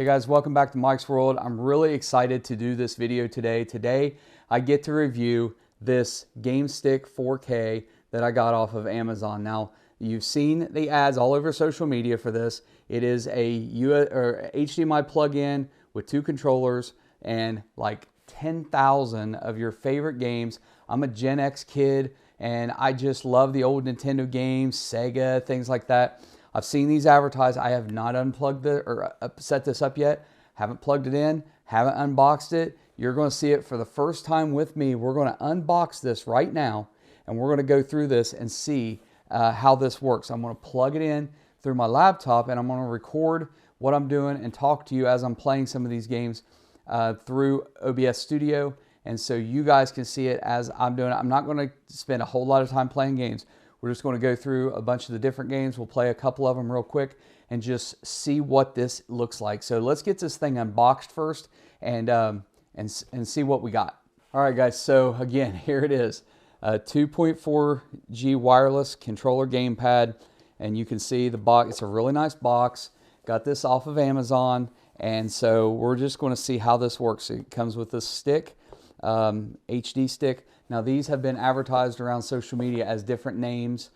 Hey guys, welcome back to Mike's World. I'm really excited to do this video today. Today, I get to review this GameStick 4K that I got off of Amazon. Now, you've seen the ads all over social media for this. It is a HDMI plug-in with two controllers and like 10,000 of your favorite games. I'm a Gen X kid and I just love the old Nintendo games, Sega, things like that. I've seen these advertised. I have not unplugged it or set this up yet. Haven't plugged it in, haven't unboxed it. You're going to see it for the first time with me. We're going to unbox this right now and we're going to go through this and see how this works. I'm going to plug it in through my laptop and I'm going to record what I'm doing and talk to you as I'm playing some of these games through OBS Studio. And so you guys can see it as I'm doing it. I'm not going to spend a whole lot of time playing games. We're just going to go through a bunch of the different games. We'll play a couple of them real quick and just see what this looks like. So let's get this thing unboxed first and see what we got. All right, guys. So again, here it is, a 2.4G wireless controller gamepad, and you can see the box. It's a really nice box. Got this off of Amazon, and so we're just going to see how this works. It comes with this stick, HD stick. Now these have been advertised around social media as different names,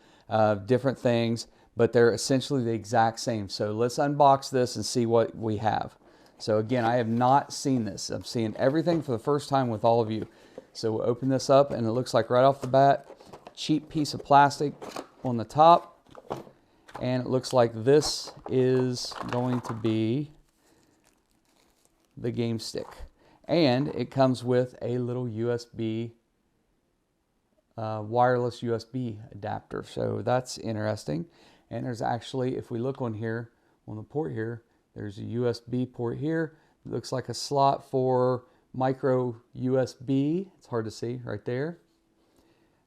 different things, but they're essentially the exact same. So let's unbox this and see what we have. So again, I have not seen this. I'm seeing everything for the first time with all of you. So we'll open this up and it looks like right off the bat, cheap piece of plastic on the top. And it looks like this is going to be the game stick. And it comes with a little USB wireless USB adapter, so that's interesting. And there's actually, if we look on here on the port here, there's a USB port here. It looks like a slot for micro USB. It's hard to see right there.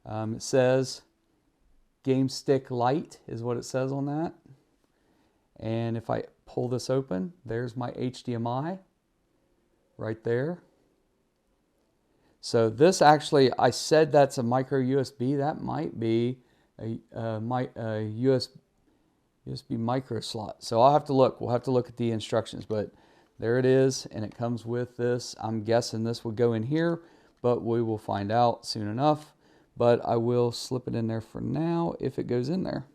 It says GameStick Lite is what it says on that. And if I pull this open, there's my HDMI right there. So this actually, I said that's a micro USB. That might be a USB micro slot. So I'll have to look. We'll have to look at the instructions. But there it is, and it comes with this. I'm guessing this would go in here, but we will find out soon enough. But I will slip it in there for now if it goes in there.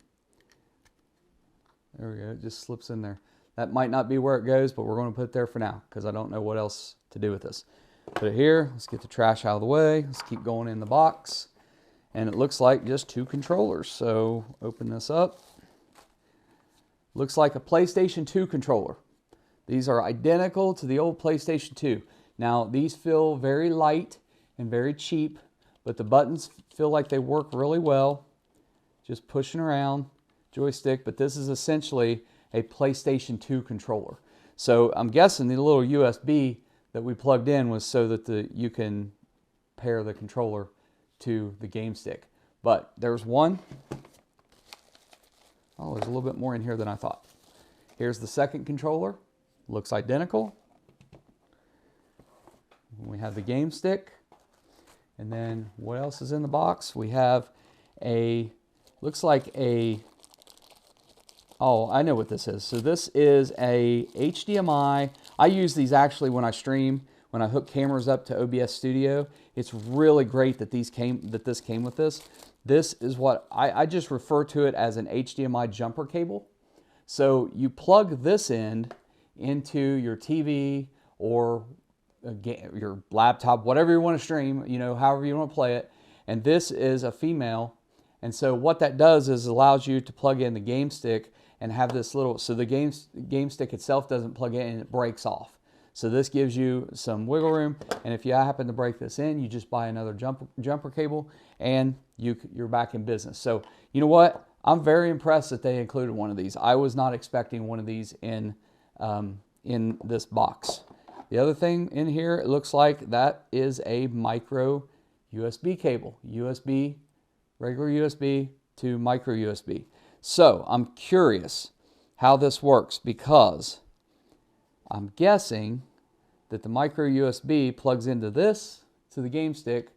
There we go. It just slips in there. That might not be where it goes, but we're going to put it there for now because I don't know what else to do with this. Put it here. Let's get the trash out of the way. Let's keep going in the box. And it looks like just two controllers. So open this up. Looks like a PlayStation 2 controller. These are identical to the old PlayStation 2. Now these feel very light and very cheap, but the buttons feel like they work really well. Just pushing around joystick, but this is essentially a PlayStation 2 controller. So I'm guessing the little USB that we plugged in was so that you can pair the controller to the game stick. But there's one. Oh, there's a little bit more in here than I thought. Here's the second controller. Looks identical. We have the game stick. And then what else is in the box? We have looks like oh, I know what this is. So this is a HDMI. I use these actually when I stream, when I hook cameras up to OBS Studio. It's really great that this came with this. This is what I just refer to it as an HDMI jumper cable. So you plug this into your TV or your laptop, whatever you want to stream, you know, however you want to play it. And this is a female. And so what that does is allows you to plug in the game stick and have this little, so the game stick itself doesn't plug in and it breaks off. So this gives you some wiggle room, and if you happen to break this in, you just buy another jumper cable and you're back in business. So you know what? I'm very impressed that they included one of these. I was not expecting one of these in this box. The other thing in here, it looks like that is a micro USB cable. Regular USB to micro USB. So I'm curious how this works because I'm guessing that the micro USB plugs into this, to the game stick,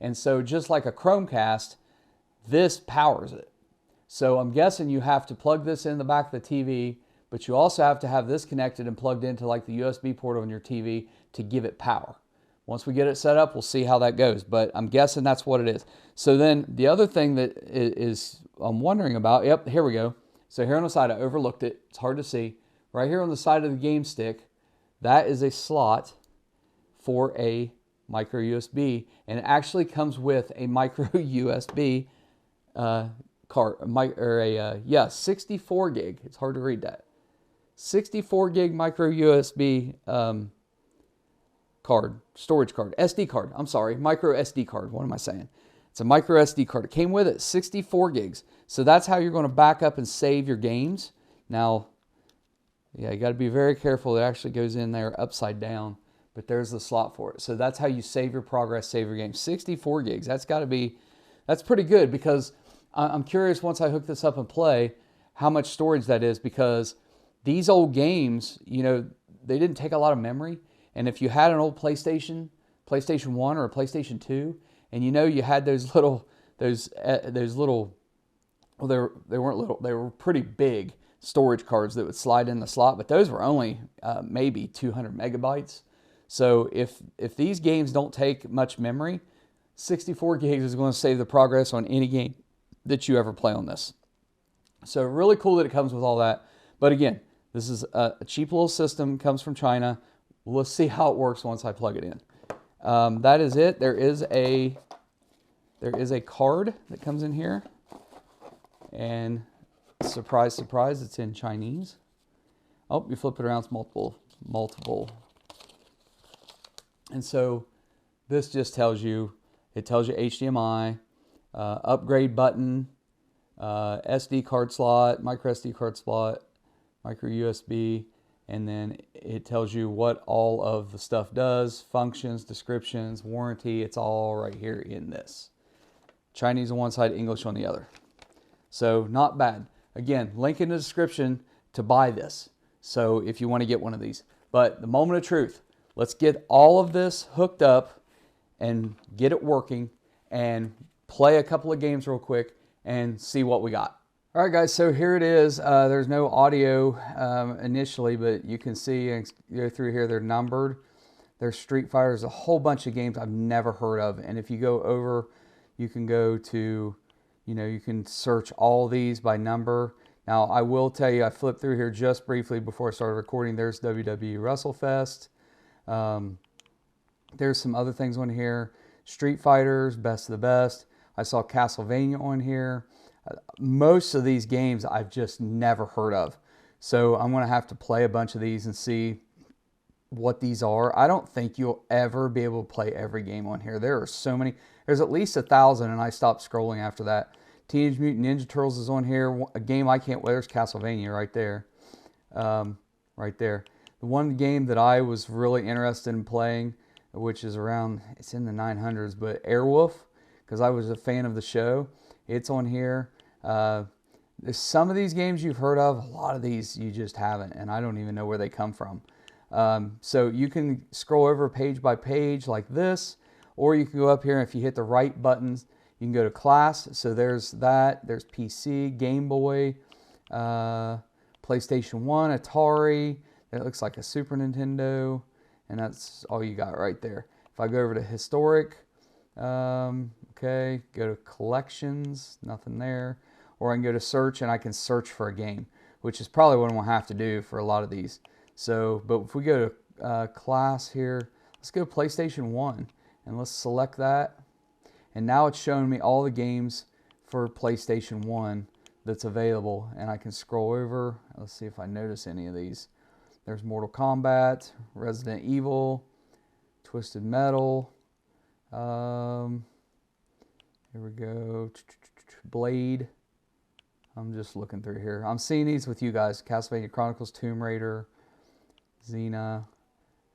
and so just like a Chromecast, this powers it. So I'm guessing you have to plug this in the back of the TV, but you also have to have this connected and plugged into like the USB port on your TV to give it power. Once we get it set up, we'll see how that goes, but I'm guessing that's what it is. So then the other thing that is I'm wondering about, yep, here we go. So here on the side, I overlooked it. It's hard to see. Right here on the side of the game stick, that is a slot for a micro USB, and it actually comes with a micro USB card, yeah, 64 gig. It's hard to read that. 64 gig micro USB card, storage card, SD card. I'm sorry, micro SD card. What am I saying? It's a micro SD card. It came with it, 64 gigs. So that's how you're going to back up and save your games. Now, yeah, you got to be very careful. It actually goes in there upside down, but there's the slot for it. So that's how you save your progress, save your games. 64 gigs. That's pretty good, because I'm curious once I hook this up and play how much storage that is, because these old games, you know, they didn't take a lot of memory. And if you had an old PlayStation 1 or a PlayStation 2, and you know you had those little, well, they weren't little, they were pretty big storage cards that would slide in the slot, but those were only maybe 200 megabytes. So if these games don't take much memory, 64 gigs is going to save the progress on any game that you ever play on this. So really cool that it comes with all that. But again, this is a cheap little system, comes from China. Let's see how it works once I plug it in. That is it. There is a card that comes in here, and surprise, surprise, it's in Chinese. Oh, you flip it around, it's multiple. And so this just tells you, it tells you HDMI, upgrade button, SD card slot, micro SD card slot, micro USB, and then it tells you what all of the stuff does, functions, descriptions, warranty. It's all right here in this. Chinese on one side, English on the other. So not bad. Again, link in the description to buy this, so if you want to get one of these. But the moment of truth, let's get all of this hooked up and get it working and play a couple of games real quick and see what we got. All right, guys, so here it is. There's no audio initially, but you can see and go through here, they're numbered. There's Street Fighter. There's a whole bunch of games I've never heard of. And if you go over, you can go to, you know, you can search all these by number. Now, I will tell you, I flipped through here just briefly before I started recording. There's WWE WrestleFest. There's some other things on here. Street Fighters, Best of the Best. I saw Castlevania on here. Most of these games I've just never heard of. So I'm going to have to play a bunch of these and see what these are. I don't think you'll ever be able to play every game on here. There are so many. There's at least 1,000, and I stopped scrolling after that. Teenage Mutant Ninja Turtles is on here. A game I can't wait. There's Castlevania right there. Right there. The one game that I was really interested in playing, which is around, it's in the 900s, but Airwolf, because I was a fan of the show. It's on here. There's some of these games you've heard of. A lot of these you just haven't, and I don't even know where they come from. So you can scroll over page by page like this, or you can go up here, and if you hit the right buttons, you can go to class. So there's that. There's PC, Game Boy, PlayStation 1, Atari. It looks like a Super Nintendo, and that's all you got right there. If I go over to historic, okay, go to collections, nothing there. Or I can go to search, and I can search for a game, which is probably what I'm going to have to do for a lot of these. So, but if we go to class here, let's go PlayStation 1, and let's select that. And now it's showing me all the games for PlayStation 1 that's available, and I can scroll over. Let's see if I notice any of these. There's Mortal Kombat, Resident Evil, Twisted Metal. Here we go. Blade. I'm just looking through here. I'm seeing these with you guys. Castlevania Chronicles, Tomb Raider, Xena.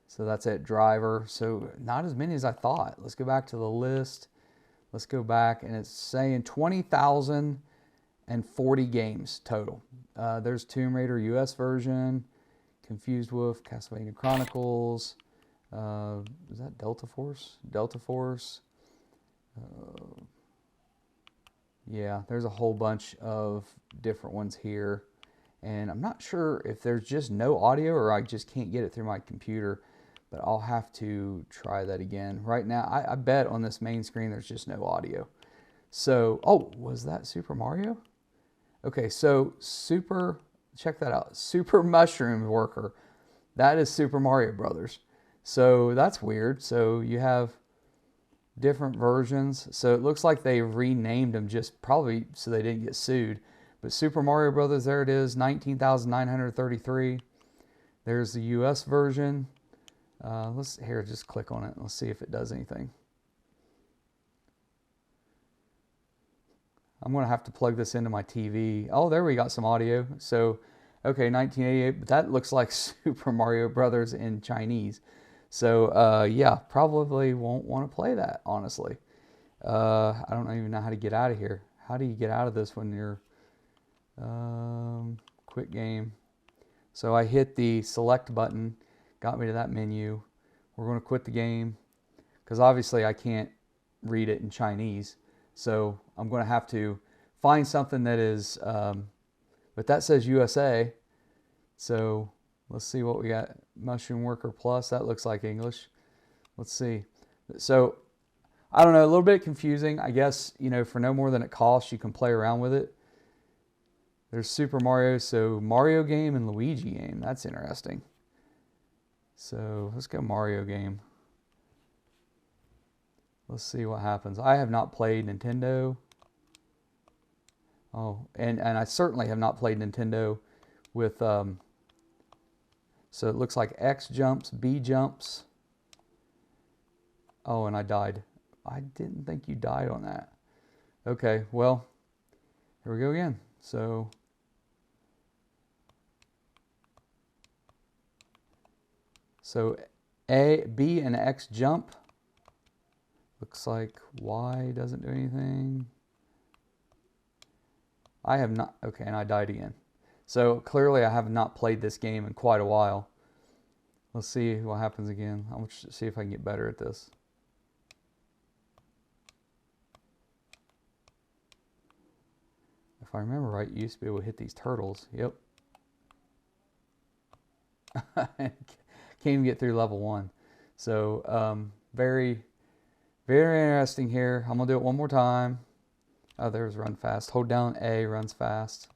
So that's it. Driver. So not as many as I thought. Let's go back to the list. Let's go back, and it's saying 20,040 games total. There's Tomb Raider US version, Confused Wolf, Castlevania Chronicles. Is that Delta Force? Delta Force. Yeah, there's a whole bunch of different ones here. And I'm not sure if there's just no audio or I just can't get it through my computer, but I'll have to try that again. Right now, I bet on this main screen there's just no audio. So, oh, was that Super Mario? Okay, so check that out. Super Mushroom Worker. That is Super Mario Brothers. So that's weird. So you have different versions. So it looks like they renamed them just probably so they didn't get sued. But Super Mario Brothers, there it is, 19,933. There's the US version. Just click on it. Let's see if it does anything. I'm going to have to plug this into my TV. Oh, there we got some audio. So, okay, 1988, but that looks like Super Mario Brothers in Chinese. So, yeah, probably won't want to play that, honestly. I don't even know how to get out of here. How do you get out of this when you're... quit game. So I hit the select button, got me to that menu. We're going to quit the game because obviously I can't read it in Chinese. So I'm going to have to find something that is, but that says USA. So let's see what we got. Mushroom Worker Plus, that looks like English. Let's see. So I don't know, a little bit confusing. I guess, you know, for no more than it costs, you can play around with it. There's Super Mario, so Mario game and Luigi game. That's interesting. So let's go Mario game. Let's see what happens. I have not played Nintendo. Oh, and I certainly have not played Nintendo with, so it looks like X jumps, B jumps. Oh, and I died. I didn't think you died on that. Okay, well, here we go again. So A, B, and X jump. Looks like Y doesn't do anything. I have not, okay, and I died again. So clearly I have not played this game in quite a while. Let's see what happens again. I'll see if I can get better at this. If I remember right, you used to be able to hit these turtles. Yep. Can't even get through level 1. So very, very interesting here. I'm gonna do it one more time. Oh, there's run fast. Hold down A, runs fast.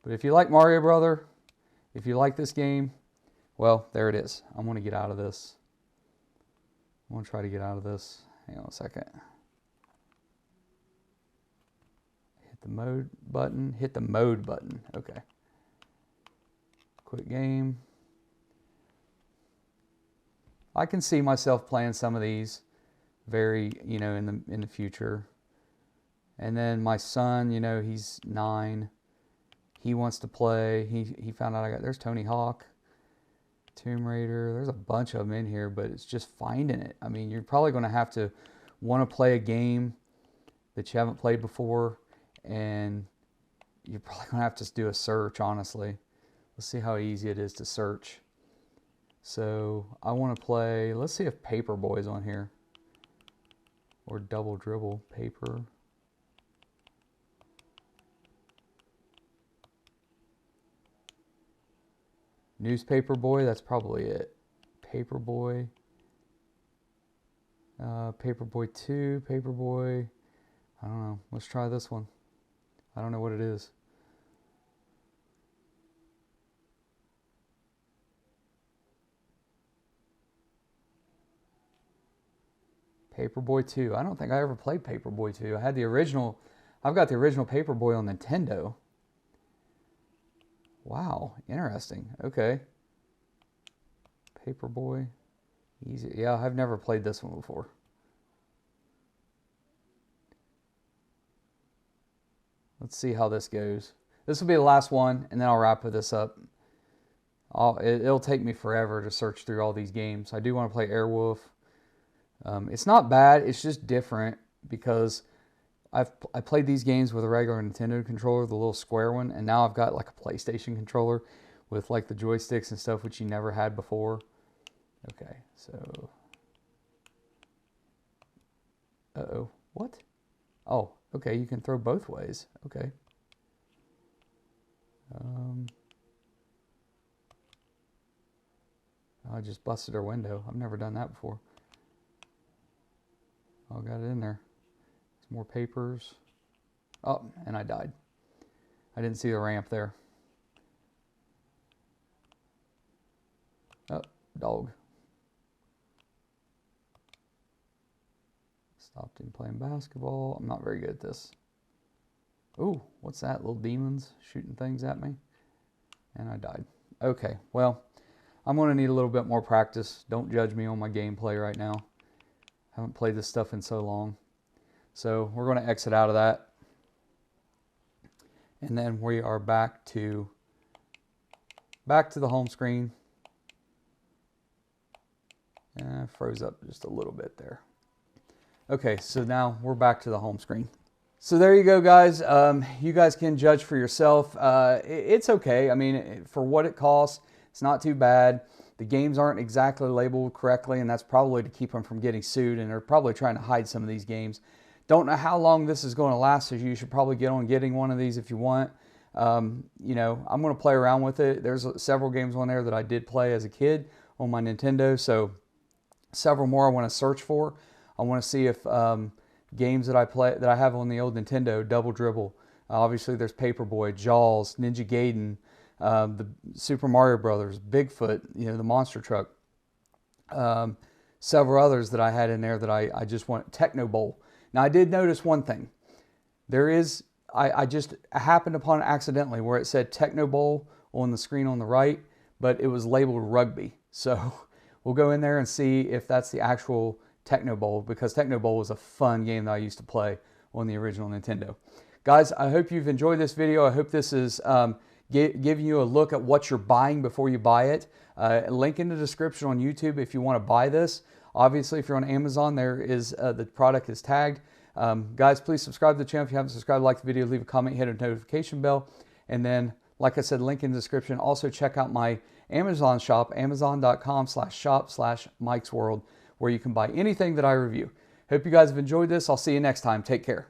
But if you like Mario Brother, if you like this game, well, there it is. I'm gonna get out of this. I'm gonna try to get out of this. Hang on a second. Hit the mode button. Hit the mode button. Okay. Quit game. I can see myself playing some of these very, you know, in the future. And then my son, you know, he's 9. He wants to play. He found out there's Tony Hawk, Tomb Raider. There's a bunch of them in here, but it's just finding it. I mean, you're probably going to have to want to play a game that you haven't played before, and you're probably going to have to do a search, honestly. Let's see how easy it is to search. So I want to play, let's see if Paperboy's on here. Or Double Dribble Paper. Newspaper Boy, that's probably it. Paperboy. Paperboy 2, Paperboy. I don't know. Let's try this one. I don't know what it is. Paperboy 2. I don't think I ever played Paperboy 2. I had the original. I've got the original Paperboy on Nintendo. Wow, interesting. Okay. Paperboy. Easy. Yeah, I've never played this one before. Let's see how this goes. This will be the last one, and then I'll wrap this up. It'll take me forever to search through all these games. I do want to play Airwolf. It's not bad. It's just different because I played these games with a regular Nintendo controller, the little square one, and now I've got like a PlayStation controller with like the joysticks and stuff, which you never had before. Okay, so... Uh-oh. What? Oh, okay, you can throw both ways. Okay. I just busted her window. I've never done that before. Oh, got it in there. Some more papers. Oh, and I died. I didn't see the ramp there. Oh, dog. Stopped him playing basketball. I'm not very good at this. Ooh, what's that? Little demons shooting things at me. And I died. Okay, well, I'm going to need a little bit more practice. Don't judge me on my gameplay right now. Haven't played this stuff in so long. So we're going to exit out of that. And then we are back to the home screen. Froze up just a little bit there. Okay, so now we're back to the home screen. So there you go, guys. You guys can judge for yourself. It's okay. I mean, for what it costs, it's not too bad. The games aren't exactly labeled correctly, and that's probably to keep them from getting sued, and they're probably trying to hide some of these games. Don't know how long this is going to last, so you should probably get on getting one of these if you want. You know, I'm going to play around with it. There's several games on there that I did play as a kid on my Nintendo, so several more I want to search for. I want to see if games that I have on the old Nintendo, Double Dribble. Obviously, there's Paperboy, Jaws, Ninja Gaiden, the Super Mario Brothers, Bigfoot, you know, the Monster Truck. Several others that I had in there that I just want. Techno Bowl. Now, I did notice one thing. There is, I just happened upon it accidentally where it said Techno Bowl on the screen on the right, but it was labeled rugby. So we'll go in there and see if that's the actual Techno Bowl, because Techno Bowl was a fun game that I used to play on the original Nintendo. Guys, I hope you've enjoyed this video. I hope this is giving you a look at what you're buying before you buy it. Link in the description on YouTube if you want to buy this. Obviously, if you're on Amazon, there is the product is tagged. Guys, please subscribe to the channel if you haven't subscribed. Like the video, leave a comment, hit a notification bell, and then, like I said, link in the description. Also, check out my Amazon shop, amazon.com/shop/MikesWorld, where you can buy anything that I review. Hope you guys have enjoyed this. I'll see you next time. Take care.